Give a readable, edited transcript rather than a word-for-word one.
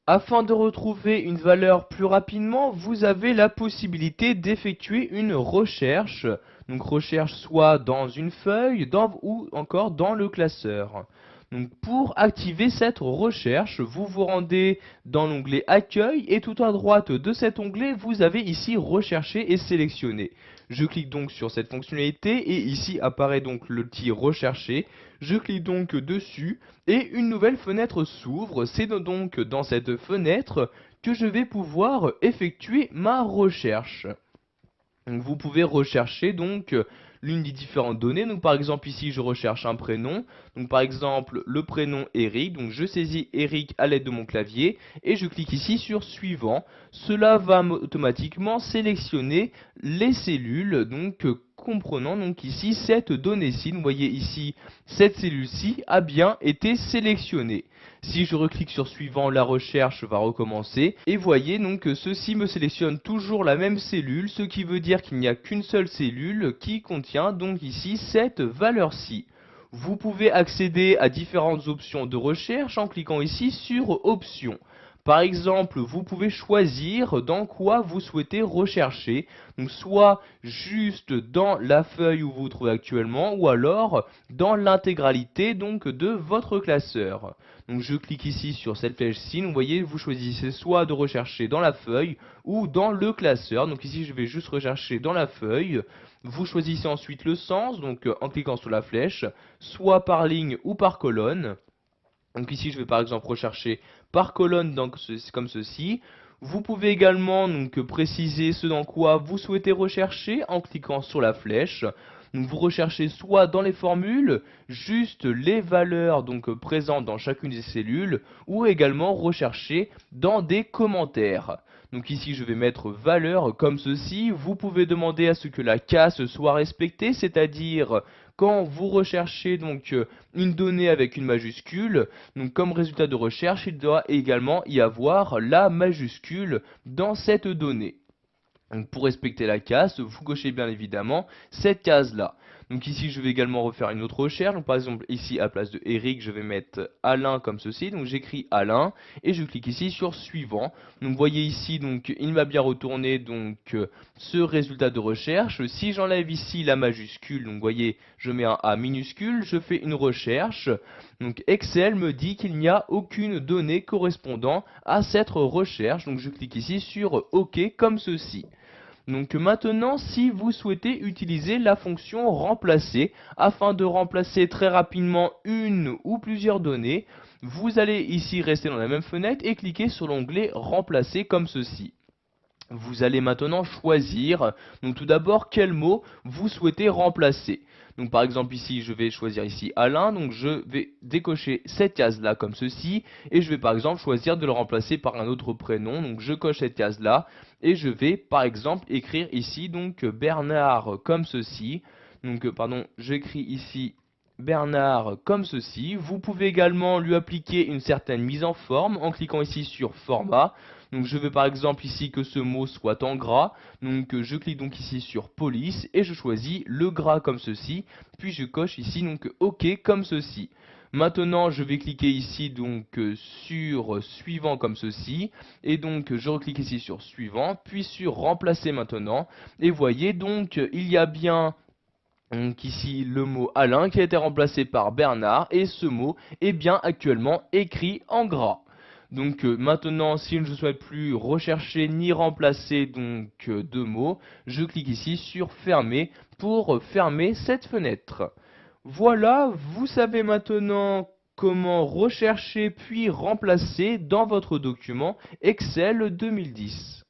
Afin de retrouver une valeur plus rapidement, vous avez la possibilité d'effectuer une recherche. Donc recherche soit dans une feuille ou encore dans le classeur. Donc pour activer cette recherche, vous vous rendez dans l'onglet Accueil et tout à droite de cet onglet, vous avez ici Rechercher et sélectionner. Je clique donc sur cette fonctionnalité et ici apparaît donc le petit Rechercher. Je clique donc dessus et une nouvelle fenêtre s'ouvre. C'est donc dans cette fenêtre que je vais pouvoir effectuer ma recherche. Donc vous pouvez rechercher l'une des différentes données. Donc par exemple ici je recherche un prénom. Donc par exemple le prénom Eric. Donc je saisis Eric à l'aide de mon clavier et je clique ici sur suivant. Cela va automatiquement sélectionner les cellules comprenant donc ici cette donnée-ci. Vous voyez ici cette cellule-ci a bien été sélectionnée. Si je reclique sur suivant, la recherche va recommencer. Et voyez donc que ceci me sélectionne toujours la même cellule, ce qui veut dire qu'il n'y a qu'une seule cellule qui contient donc ici cette valeur-ci. Vous pouvez accéder à différentes options de recherche en cliquant ici sur Options. Par exemple, vous pouvez choisir dans quoi vous souhaitez rechercher, donc soit juste dans la feuille où vous vous trouvez actuellement, ou alors dans l'intégralité de votre classeur. Donc je clique ici sur cette flèche-ci, vous voyez, vous choisissez soit de rechercher dans la feuille ou dans le classeur. Donc ici je vais juste rechercher dans la feuille. Vous choisissez ensuite le sens, en cliquant sur la flèche, soit par ligne ou par colonne. Donc ici, je vais par exemple rechercher par colonne comme ceci. Vous pouvez également préciser ce dans quoi vous souhaitez rechercher en cliquant sur la flèche. Donc vous recherchez soit dans les formules, juste les valeurs présentes dans chacune des cellules, ou également rechercher dans des commentaires. Donc ici je vais mettre valeur comme ceci. Vous pouvez demander à ce que la casse soit respectée, c'est-à-dire quand vous recherchez une donnée avec une majuscule, donc comme résultat de recherche, il doit également y avoir la majuscule dans cette donnée. Donc pour respecter la case, vous cochez bien évidemment cette case-là. Donc ici, je vais également refaire une autre recherche. Donc par exemple, ici, à place de Eric, je vais mettre Alain comme ceci. Donc j'écris Alain et je clique ici sur Suivant. Donc vous voyez ici, il m'a bien retourné ce résultat de recherche. Si j'enlève ici la majuscule, donc vous voyez, je mets un A minuscule, je fais une recherche. Donc Excel me dit qu'il n'y a aucune donnée correspondant à cette recherche. Donc je clique ici sur OK comme ceci. Donc maintenant, si vous souhaitez utiliser la fonction remplacer, afin de remplacer très rapidement une ou plusieurs données, vous allez ici rester dans la même fenêtre et cliquer sur l'onglet remplacer comme ceci. Vous allez maintenant choisir, donc tout d'abord, quel mot vous souhaitez remplacer. Donc par exemple ici, je vais choisir ici Alain, donc je vais décocher cette case-là comme ceci, et je vais par exemple choisir de le remplacer par un autre prénom, donc je coche cette case-là, et je vais par exemple écrire ici Bernard comme ceci, j'écris ici Bernard comme ceci. Vous pouvez également lui appliquer une certaine mise en forme en cliquant ici sur Format. Donc je veux par exemple ici que ce mot soit en gras. Donc je clique ici sur Police et je choisis le gras comme ceci. Puis je coche ici OK comme ceci. Maintenant, je vais cliquer ici sur suivant comme ceci et je reclique ici sur suivant puis sur remplacer maintenant et voyez il y a bien ici le mot Alain qui a été remplacé par Bernard et ce mot est bien actuellement écrit en gras. Maintenant, si je ne souhaite plus rechercher ni remplacer deux mots, je clique ici sur fermer pour fermer cette fenêtre. Voilà, vous savez maintenant comment rechercher puis remplacer dans votre document Excel 2010.